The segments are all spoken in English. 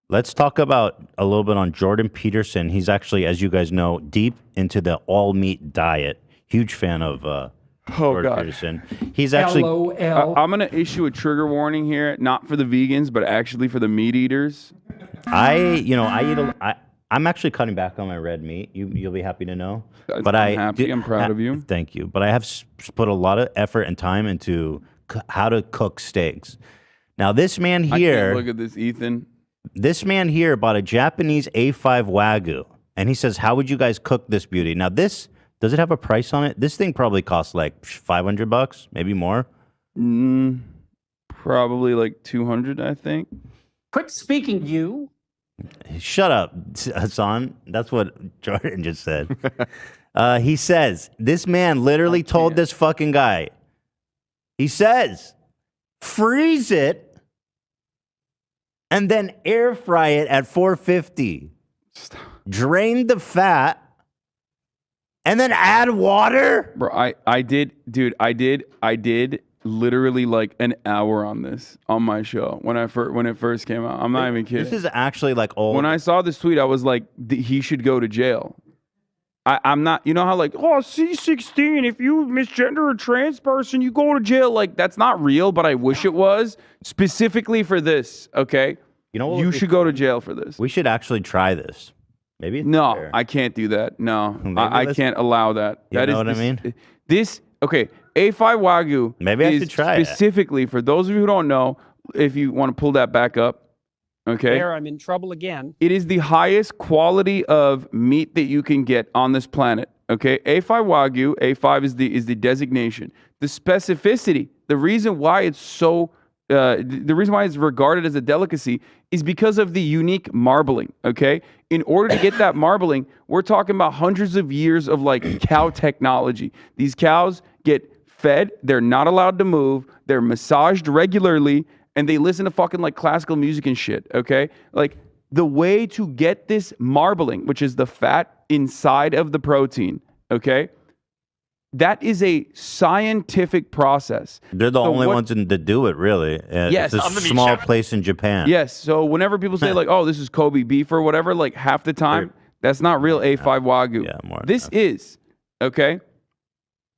Let's talk about a little bit on Jordan Peterson. He's actually, as you guys know, deep into the all meat diet. Huge fan of Jordan Peterson. He's actually. I'm going to issue a trigger warning here, not for the vegans, but actually for the meat eaters. I'm actually cutting back on my red meat. You'll be happy to know. I'm proud of you. Thank you. But I have put a lot of effort and time into how to cook steaks. Now, this man here. I can't look at this, Ethan. This man here bought a Japanese A5 Wagyu, and he says, "How would you guys cook this beauty?" Now, does it have a price on it? This thing probably costs like $500, maybe more. Probably like 200, I think. Quit speaking, you. Shut up, Hasan. That's what Jordan just said. He says, this man literally told this fucking guy, he says, freeze it and then air fry it at 450. Drain the fat and then add water. Bro, I did literally like an hour on this on my show when it first came out. I'm not even kidding. This is actually like old. When I saw this tweet, I was like, he should go to jail. I'm not, you know how like, oh, C16, if you misgender a trans person, you go to jail. Like, that's not real, but I wish it was specifically for this. Okay. You know what? You should go to jail for this. We should actually try this. Maybe it's no, fair. I can't do that. No, I can't allow that. You know what I mean? Okay, A5 Wagyu. Maybe I should try it. Specifically, for those of you who don't know, if you want to pull that back up, okay? There, I'm in trouble again. It is the highest quality of meat that you can get on this planet, okay? A5 Wagyu, A5 is the designation. The specificity, the reason why it's so, the reason why it's regarded as a delicacy is because of the unique marbling, okay? In order to get that marbling, we're talking about hundreds of years of like cow technology. These cows get fed, they're not allowed to move, they're massaged regularly, and they listen to fucking like classical music and shit, okay? Like the way to get this marbling, which is the fat inside of the protein, okay? That is a scientific process. They're the only ones to do it, really. Yes. It's a small place in Japan. Yes. So whenever people say like, oh, this is Kobe beef or whatever, like half the time, that's not real A5 Wagyu. Yeah, more. This is, okay?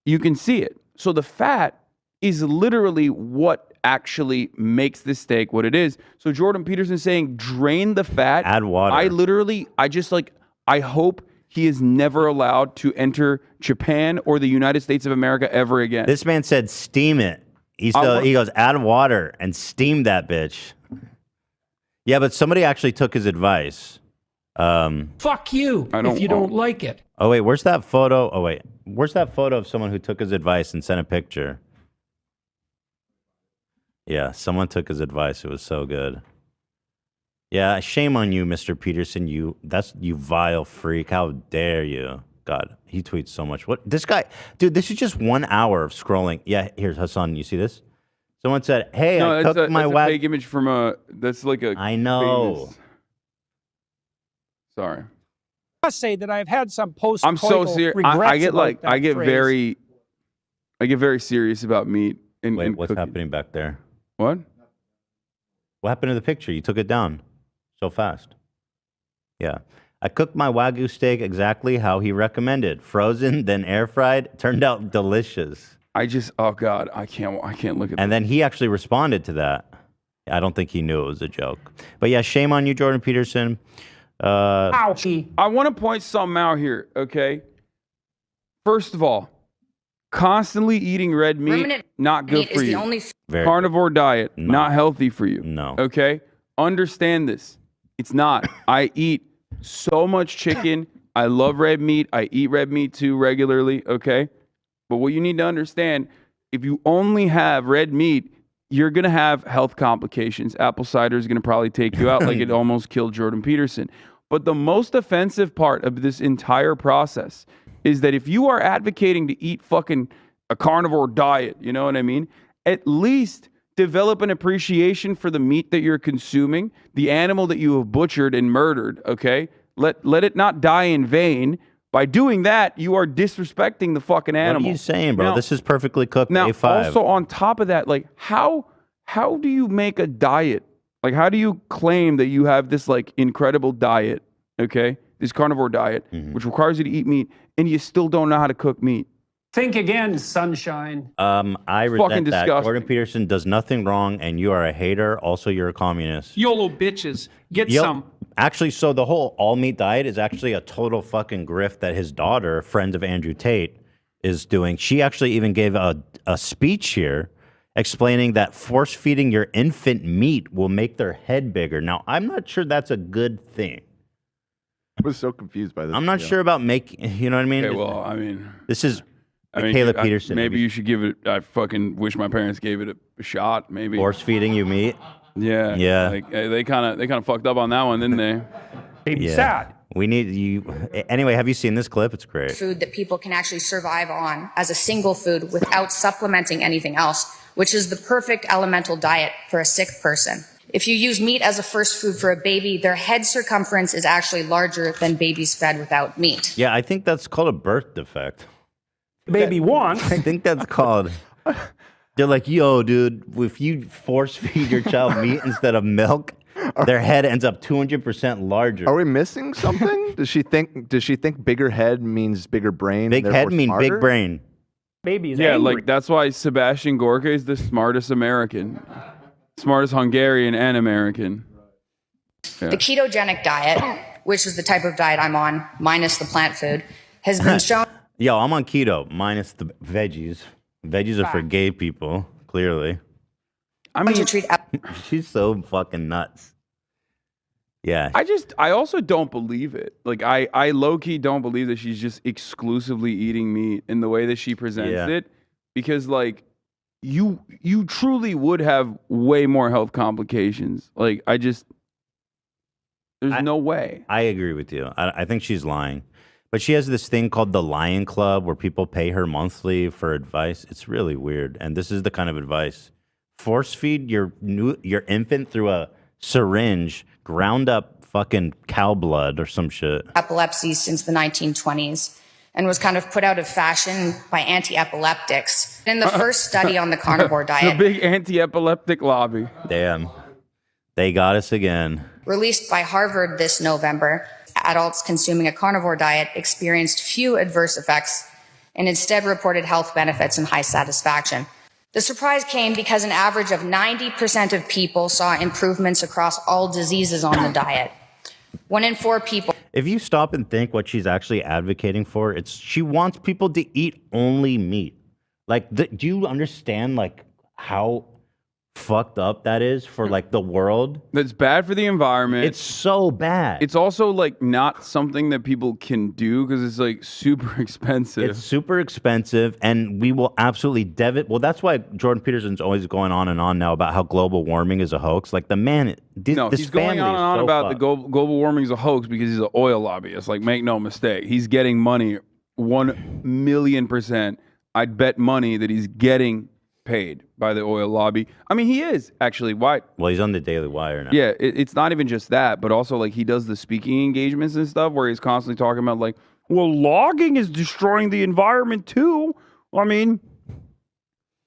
You can see it. So the fat is literally what actually makes this steak what it is. So Jordan Peterson saying, drain the fat. Add water. I hope he is never allowed to enter Japan or the United States of America ever again. This man said steam it. He goes, add water and steam that bitch. Yeah, but somebody actually took his advice. Fuck you if you don't like it. Oh, wait, where's that photo? Oh, wait. Where's that photo of someone who took his advice and sent a picture? Yeah, someone took his advice. It was so good. Yeah, shame on you, Mr. Peterson. You vile freak. How dare you? God, he tweets so much. What this guy, dude? This is just 1 hour of scrolling. Yeah, here's Hasan. You see this? Someone said, "Hey, I took my a fake image from a. That's like a. I know. Famous... Sorry. I must say that I've had some post. I'm so serious. I get very serious about meat. Wait, what's happening back there? What? What happened to the picture? You took it down so fast. Yeah. I cooked my Wagyu steak exactly how he recommended. Frozen, then air fried. Turned out delicious. Oh God, I can't look at that. And then he actually responded to that. I don't think he knew it was a joke. But yeah, shame on you, Jordan Peterson. Ouchie. I want to point something out here, okay? First of all, constantly eating red meat, not good for you. Carnivore diet, not healthy for you. No. Okay? Understand this. It's not. I eat so much chicken. I love red meat. I eat red meat too regularly, okay? But what you need to understand, if you only have red meat, you're going to have health complications. Apple cider is going to probably take you out like it almost killed Jordan Peterson. But the most offensive part of this entire process is that if you are advocating to eat fucking a carnivore diet, you know what I mean? At least develop an appreciation for the meat that you're consuming, the animal that you have butchered and murdered, okay? Let it not die in vain. By doing that, you are disrespecting the fucking animal. What are you saying, bro? Now, this is perfectly cooked now, A5. Also on top of that, like how do you make a diet Like, how do you claim that you have this like incredible diet, okay? This carnivore diet, which requires you to eat meat, and you still don't know how to cook meat? Think again, sunshine. I Fucking resent that. disgusting. Jordan Peterson does nothing wrong, and you are a hater. Also, you're a communist. YOLO bitches. Get Yep. some. Actually, so the whole all meat diet is actually a total fucking grift that his daughter, friend of Andrew Tate, is doing. She actually even gave a speech here explaining that force feeding your infant meat will make their head bigger. Now, I'm not sure that's a good thing. I was so confused by this. I'm not sure about making, you know what I mean? Okay, well, I mean, This is I mean, Caleb Peterson. Maybe you should give it. I fucking wish my parents gave it a shot. Maybe force feeding you meat. Yeah, Yeah. Like, they kind of fucked up on that one, didn't they? Baby sad. We need you. Anyway, have you seen this clip? It's great. Food that people can actually survive on as a single food without supplementing anything else, which is the perfect elemental diet for a sick person. If you use meat as a first food for a baby, their head circumference is actually larger than babies fed without meat. Yeah, I think that's called a birth defect. Baby wants. I think that's called. They're like, yo, dude, if you force feed your child meat instead of milk, their head ends up 200% larger. Are we missing something? Does she think bigger head means bigger brain? Big head mean smarter? big brain. Baby's Yeah, angry. like that's why Sebastian Gorka is the smartest American, smartest Hungarian and American. Yeah. The ketogenic diet, which is the type of diet I'm on, minus the plant food, has been shown. Yo, I'm on keto minus the veggies. Veggies are for gay people, clearly. I mean, to treat She's so fucking nuts. Yeah. I also don't believe it. Like, I low-key don't believe that she's just exclusively eating meat in the way that she presents it. Because, like, you truly would have way more health complications. Like, there's no way. I agree with you. I think she's lying. But she has this thing called the Lion Club where people pay her monthly for advice. It's really weird. And this is the kind of advice. Force feed your infant through a syringe, ground up fucking cow blood or some shit. Epilepsy since the 1920s and was kind of put out of fashion by anti-epileptics. In the first study on the carnivore diet, The big anti-epileptic lobby. Damn. They got us again. released by Harvard this November, adults consuming a carnivore diet experienced few adverse effects and instead reported health benefits and high satisfaction. The surprise came because an average of 90% of people saw improvements across all diseases on the diet. 1 in 4 people. If you stop and think what she's actually advocating for, she wants people to eat only meat. Like, do you understand like how fucked up that is for like the world? That's bad for the environment. It's so bad. It's also like not something that people can do because it's like super expensive. It's super expensive, and we will absolutely Well, that's why Jordan Peterson's always going on and on now about how global warming is a hoax. Like the man, this he's going on and on about the global warming is a hoax because he's an oil lobbyist. Like, make no mistake, he's getting money 1,000,000%. I'd bet money that he's getting paid by the oil lobby. I mean, he is actually. Why? Well, he's on the Daily Wire now. Yeah, it's not even just that, but also like he does the speaking engagements and stuff where he's constantly talking about like, well, logging is destroying the environment too. I mean,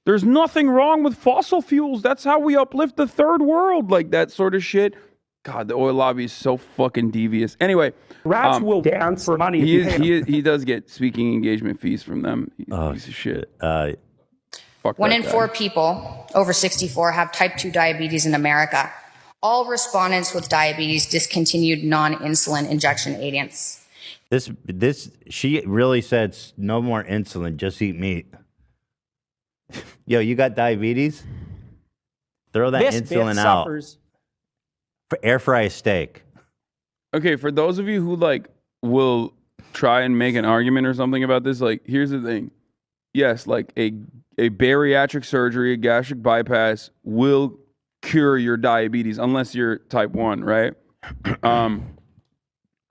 there's nothing wrong with fossil fuels. That's how we uplift the third world, like that sort of shit. God, the oil lobby is so fucking devious. Anyway, rats will dance for money. He does get speaking engagement fees from them. He's a piece of shit. 1 in 4 people over 64 have type 2 diabetes in America. All respondents with diabetes discontinued non-insulin injection agents. She really said no more insulin, just eat meat. Yo, you got diabetes? Throw that insulin out. Air fry a steak. Okay, for those of you who like will try and make an argument or something about this, like here's the thing. Yes, like a bariatric surgery, a gastric bypass will cure your diabetes unless you're type 1, right? Or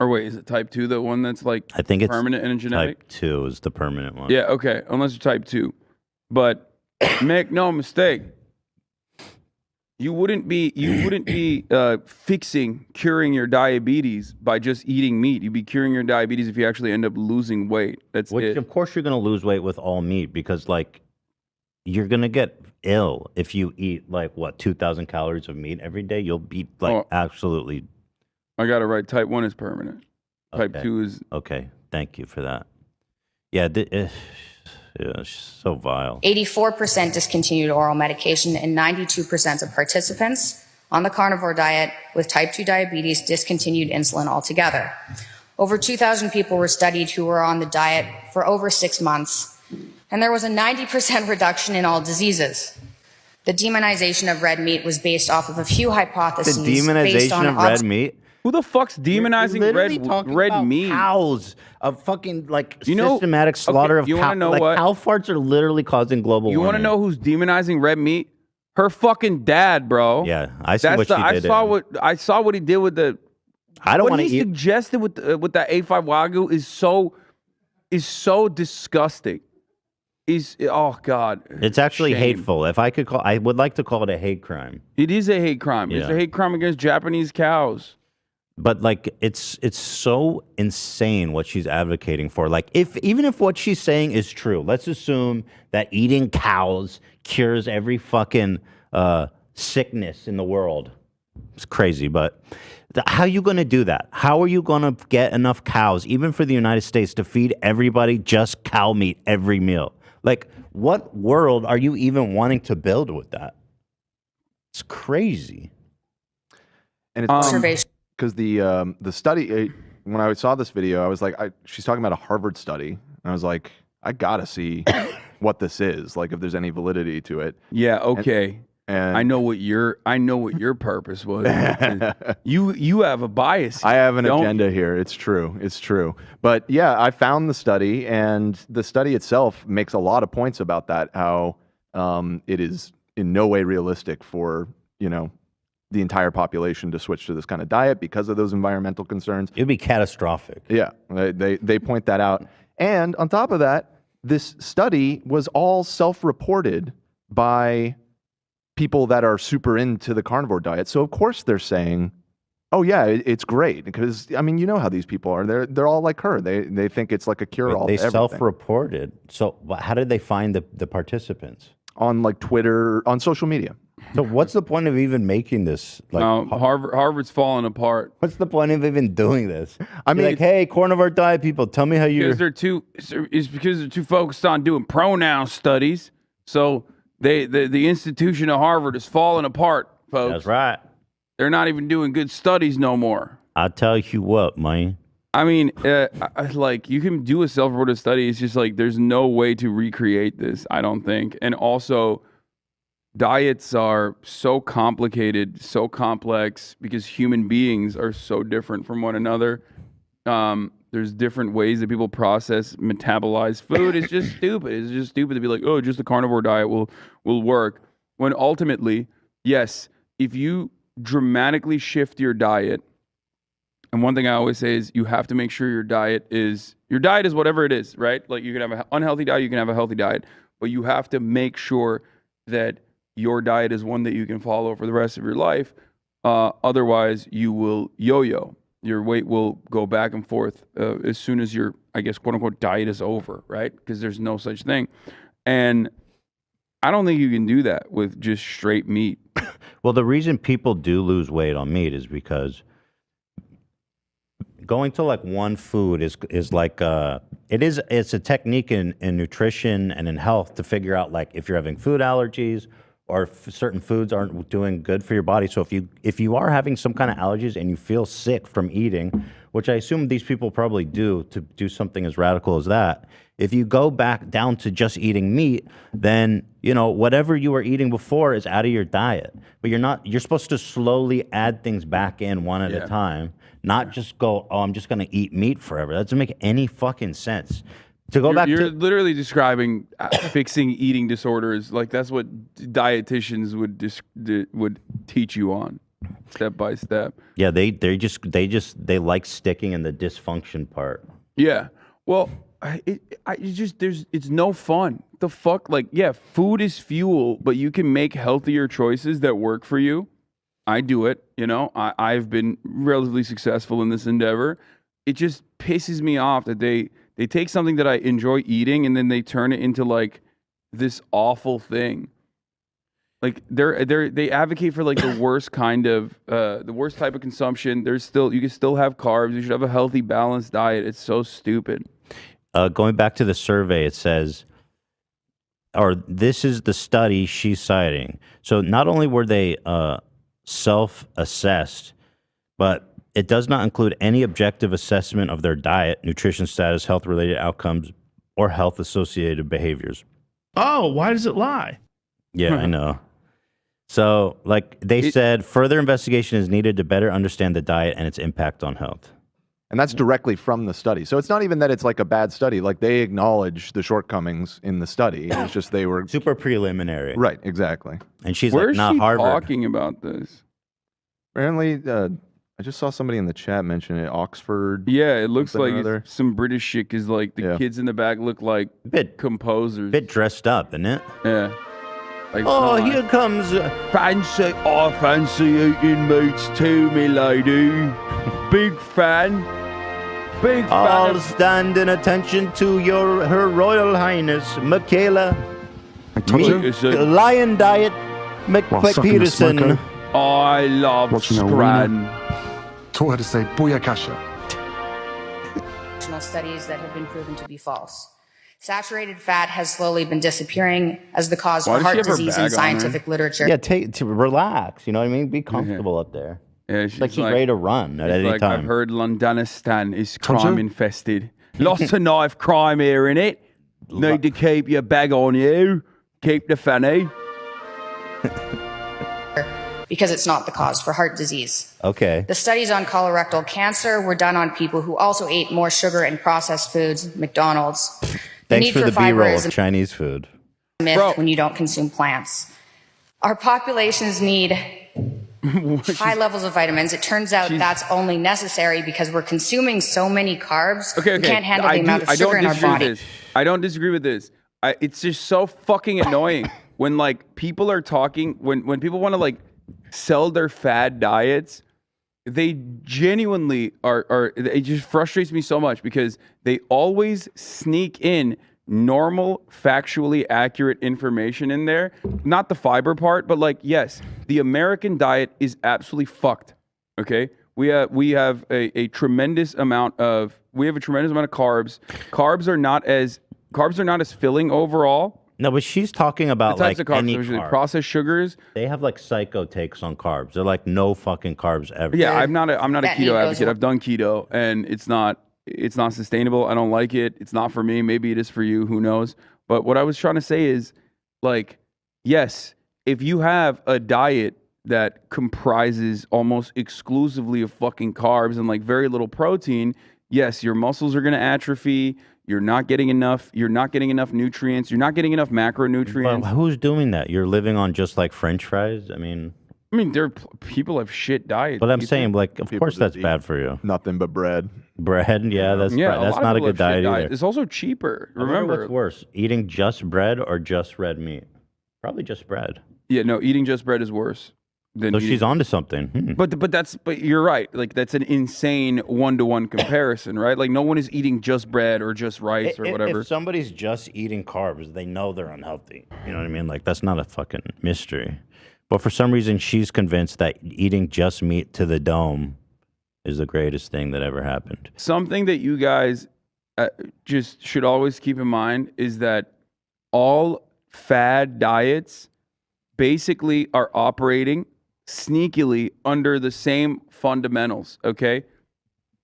wait, is it type 2 the one that's like I think it's permanent and genetic? Type 2 is the permanent one. Yeah, okay, unless you're type 2. But make no mistake, you wouldn't be curing your diabetes by just eating meat. You'd be curing your diabetes if you actually end up losing weight. That's Which, it. of course, you're going to lose weight with all meat because, like, you're gonna get ill if you eat like what 2,000 calories of meat every day. You'll be like absolutely. I got it right. Type 1 is permanent. Type Okay. 2 is Okay. Thank you for that. Yeah, it's so vile. 84% discontinued oral medication, and 92% of participants on the carnivore diet with type 2 diabetes discontinued insulin altogether. Over 2,000 people were studied who were on the diet for over 6 months, and there was a 90% reduction in all diseases. The demonization of red meat was based off of a few hypotheses. The demonization of red meat? Who the fuck's demonizing red meat? Cows, a fucking systematic slaughter of cows. You want to know what? Cow farts are literally causing global warming. You want to know who's demonizing red meat? Her fucking dad, bro. Yeah, I see what she did. I saw what he did with the. I don't want to eat. What he suggested with that A5 Wagyu is so disgusting. Oh God. It's actually Shame. hateful. I would like to call it a hate crime. It is a hate crime. Yeah. It's a hate crime against Japanese cows. But like it's so insane what she's advocating for. Like even if what she's saying is true, let's assume that eating cows cures every fucking sickness in the world. It's crazy, but how are you going to do that? How are you going to get enough cows, even for the United States, to feed everybody just cow meat every meal? Like, what world are you even wanting to build with that? It's crazy. And it's because the study, when I saw this video, I was like, she's talking about a Harvard study. And I was like, I gotta see what this is, like if there's any validity to it. Yeah, okay. And I know what your purpose was. You have a bias. I have an agenda here. It's true. But yeah, I found the study, and the study itself makes a lot of points about that. How it is in no way realistic for the entire population to switch to this kind of diet because of those environmental concerns. It'd be catastrophic. Yeah, they point that out. And on top of that, this study was all self-reported by people that are super into the carnivore diet. So of course they're saying, "Oh yeah, it's great," because I mean, you know how these people are. They're all like her. They think it's like a cure-all. They self-reported. So how did they find the participants? On like Twitter, on social media. So what's the point of even making this? Like Harvard's falling apart. What's the point of even doing this? I mean, like, hey, carnivore diet people, tell me how you're. It's because they're too focused on doing pronoun studies. So the institution of Harvard is falling apart, folks. That's right. They're not even doing good studies no more. I'll tell you what, man. I mean, like you can do a self-reported study. It's just like there's no way to recreate this, I don't think. And also, diets are so complicated, so complex because human beings are so different from one another. There's different ways that people process, metabolize food. It's just stupid. It's just stupid to be like, oh, just the carnivore diet will work. When ultimately, yes, if you dramatically shift your diet, and one thing I always say is you have to make sure your diet is whatever it is, right? Like you can have an unhealthy diet, you can have a healthy diet, but you have to make sure that your diet is one that you can follow for the rest of your life. Otherwise, you will yo-yo. Your weight will go back and forth as soon as your, I guess, quote unquote, diet is over, right? Because there's no such thing. And I don't think you can do that with just straight meat. Well, the reason people do lose weight on meat is because going to like one food is like it's a technique in nutrition and in health to figure out like if you're having food allergies or certain foods aren't doing good for your body. So if you are having some kind of allergies and you feel sick from eating, which I assume these people probably do to do something as radical as that, if you go back down to just eating meat, then whatever you were eating before is out of your diet. But you're supposed to slowly add things back in one at a time, not just go, oh, I'm just going to eat meat forever. That doesn't make any fucking sense. You're literally describing fixing eating disorders. Like that's what dietitians would teach you on, step by step. Yeah, they like sticking in the dysfunction part. Yeah. Well, it's no fun. The fuck, like, yeah, food is fuel, but you can make healthier choices that work for you. I do it. I've been relatively successful in this endeavor. It just pisses me off that they take something that I enjoy eating and then they turn it into like this awful thing. Like they advocate for like the worst kind of the worst type of consumption. You can still have carbs. You should have a healthy, balanced diet. It's so stupid. Going back to the survey, it says, or this is the study she's citing. So not only were they self-assessed, but it does not include any objective assessment of their diet, nutrition status, health-related outcomes, or health-associated behaviors. Oh, why does it lie? Yeah, I know. So, like they said, further investigation is needed to better understand the diet and its impact on health. And that's directly from the study. So it's not even that it's like a bad study. Like they acknowledge the shortcomings in the study. It's just they were super preliminary. Right, exactly. And she's Where like, is not she Harvard. talking about this? Apparently, I just saw somebody in the chat mention it. Oxford. Yeah, it looks something like or it's some British shit because like the kids in the back look like composers. Bit dressed up, isn't it? Yeah. Like, oh, here comes I fancy eating meats too, me lady. Big fan. Big fan. All stand in attention to Her Royal Highness, Michaela. Lion Diet, Peterson. I love Scran. Taught her to say booyakasha. Studies that have been proven to be false. Saturated fat has slowly been disappearing as the cause for heart disease in scientific literature. Yeah, to relax. You know what I mean? Be comfortable up there. Yeah, she's like he's ready to run at any time. I've heard Londonistan is crime infested. Lots of knife crime here in it. Need to keep your bag on you. Keep the fanny. Because it's not the cause for heart disease. Okay. The studies on colorectal cancer were done on people who also ate more sugar and processed foods, McDonald's. Thanks for the B-roll of Chinese food. Myth when you don't consume plants. Our populations need high levels of vitamins. It turns out that's only necessary because we're consuming so many carbs. We can't handle the amount of sugar in our body. I don't disagree with this. It's just so fucking annoying when like people are talking, when people want to like sell their fad diets, they genuinely are it just frustrates me so much because they always sneak in normal, factually accurate information in there. Not the fiber part, but like, yes, the American diet is absolutely fucked. Okay? We have a tremendous amount of carbs. Carbs are not as filling overall. No, but she's talking about the types like of carbs, any usually carb. Processed sugars. They have like psycho takes on carbs. They're like no fucking carbs ever. Yeah, I'm not a keto advocate. I've done keto and it's not sustainable. I don't like it. It's not for me. Maybe it is for you. Who knows? But what I was trying to say is, like, yes, if you have a diet that comprises almost exclusively of fucking carbs and like very little protein, yes, your muscles are going to atrophy. You're not getting enough. You're not getting enough nutrients. You're not getting enough macronutrients. But who's doing that? You're living on just like French fries? I mean, people have shit diets. But I'm saying, like, of course that's bad for you. Nothing but bread. Bread, yeah, that's not a good diet either. It's also cheaper. Remember, what's worse, eating just bread or just red meat? Probably just bread. Yeah, no, eating just bread is worse. So she's onto something. But you're right. Like that's an insane 1-to-1 comparison, right? Like no one is eating just bread or just rice or whatever. If somebody's just eating carbs, they know they're unhealthy. You know what I mean? Like that's not a fucking mystery. But for some reason, she's convinced that eating just meat to the dome is the greatest thing that ever happened. Something that you guys just should always keep in mind is that all fad diets basically are operating sneakily under the same fundamentals, okay?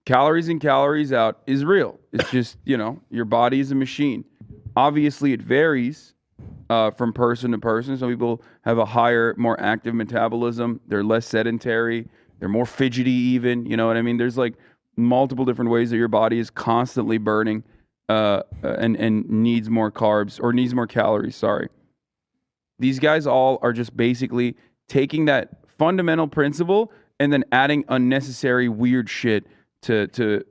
Calories in, calories out is real. It's just, your body is a machine. Obviously, it varies from person to person. Some people have a higher, more active metabolism. They're less sedentary. They're more fidgety even. You know what I mean? There's like multiple different ways that your body is constantly burning and needs more carbs or needs more calories, sorry. These guys all are just basically taking that fundamental principle and then adding unnecessary weird shit to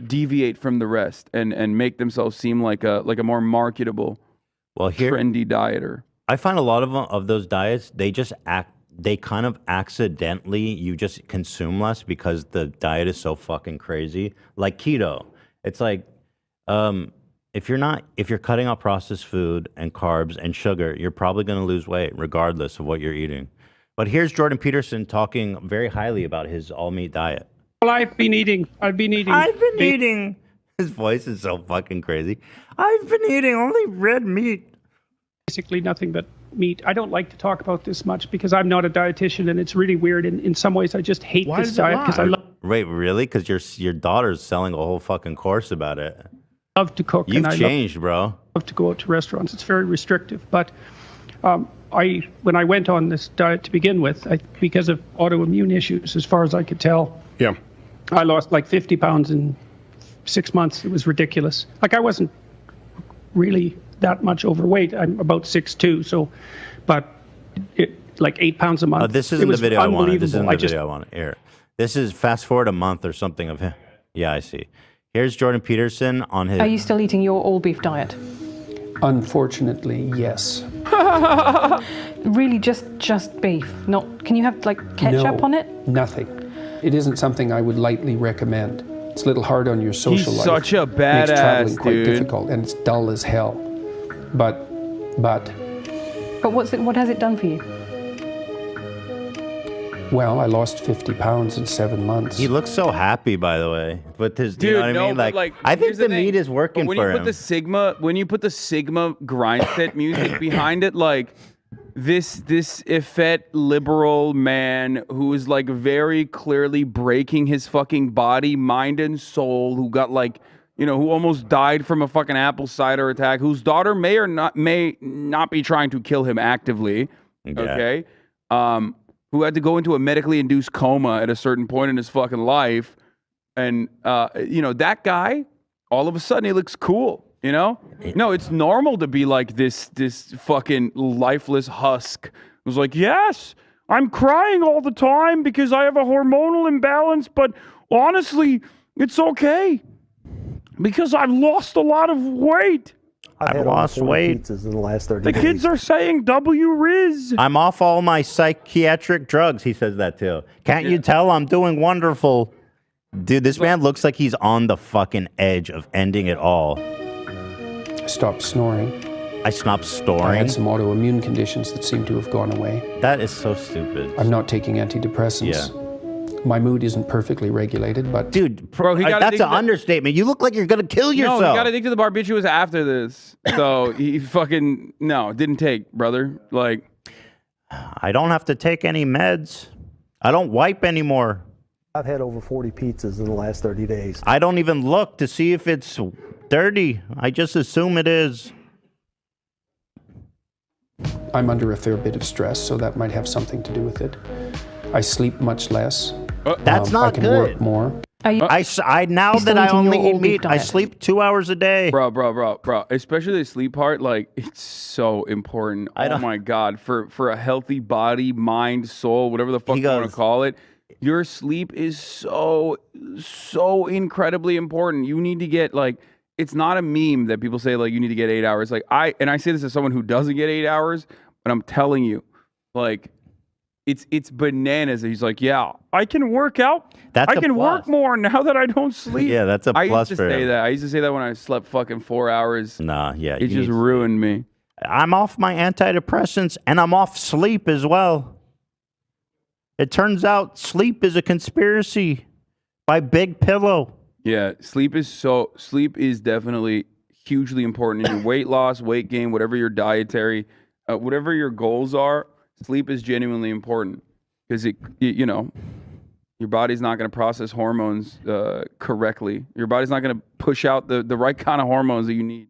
deviate from the rest and make themselves seem like a more marketable, trendy dieter. I find a lot of those diets, they kind of accidentally, you just consume less because the diet is so fucking crazy. Like keto. It's like, if you're cutting out processed food and carbs and sugar, you're probably going to lose weight regardless of what you're eating. But here's Jordan Peterson talking very highly about his all meat diet. Well, I've been eating. His voice is so fucking crazy. I've been eating only red meat. Basically nothing but meat. I don't like to talk about this much because I'm not a dietitian, and it's really weird. In some ways, I just hate this diet because I Wait, really? Because your daughter's selling a whole fucking course about it. love to cook. You've and changed, bro. love to go out to restaurants. It's very restrictive. But when I went on this diet to begin with, because of autoimmune issues, as far as I could tell, I lost like 50 pounds in 6 months. It was ridiculous. Like I wasn't really that much overweight. I'm about 6'2", so, but like 8 pounds a month. This isn't the video I wanted. This isn't the video I wanted. Here, this is fast forward a month or something of him. Yeah, I see. Here's Jordan Peterson on his. Are you still eating your all beef diet? Unfortunately, yes. Really, just beef? Not? Can you have like ketchup on it? Nothing. It isn't something I would lightly recommend. It's a little hard on your social life. He's such a badass, makes traveling quite dude. difficult, and it's dull as hell. But what has it done for you? Well, I lost 50 pounds in 7 months. He looks so happy, by the way. With his, dude, you know what I mean? but I think here's the thing. meat is working when for you him. When you put the Sigma grind set music behind it, like this effete liberal man who is like very clearly breaking his fucking body, mind, and soul, who got like, you know, who almost died from a fucking apple cider attack, whose daughter may not be trying to kill him actively. Okay. Who had to go into a medically induced coma at a certain point in his fucking life. And, you know, that guy, all of a sudden, he looks cool, you know? No, it's normal to be like this fucking lifeless husk who's like, yes, I'm crying all the time because I have a hormonal imbalance, but honestly, it's okay because I've lost a lot of weight. I've lost weight. Pizzas in the last 30 The days. kids are saying W-Riz. I'm off all my psychiatric drugs. He says that too. Can't you tell I'm doing wonderful? Dude, this man looks like he's on the fucking edge of ending it all. I stopped snoring. I stopped I snoring. had some autoimmune conditions that seem to have gone away. That is so stupid. I'm not taking antidepressants. Yeah. My mood isn't perfectly regulated, but... Dude, Bro, he got that's an understatement. You look like you're going to kill yourself. No, he got addicted to the barbiturates after this. So he fucking, didn't take, brother. Like, I don't have to take any meds. I don't wipe anymore. I've had over 40 pizzas in the last 30 days. I don't even look to see if it's dirty. I just assume it is. I'm under a fair bit of stress, so that might have something to do with it. I sleep much less. That's not I can good. work more. I now that I only eat meat, I sleep 2 hours a day. Bro. Especially the sleep part, like, it's so important. Oh my God. For a healthy body, mind, soul, whatever the fuck you want to call it, your sleep is so incredibly important. You need to get, like, it's not a meme that people say, like, you need to get 8 hours. Like, I say this as someone who doesn't get 8 hours, but I'm telling you, like, it's bananas. He's like, yeah, I can work out. I can work more now that I don't sleep. Yeah, that's a plus I used to for say him. that. I used to say that when I slept fucking 4 hours. Nah, yeah. It just ruined me. I'm off my antidepressants and I'm off sleep as well. It turns out sleep is a conspiracy by Big Pillow. Yeah, sleep is definitely hugely important in your weight loss, weight gain, whatever your dietary, whatever your goals are. Sleep is genuinely important because your body's not going to process hormones correctly. Your body's not going to push out the right kind of hormones that you need.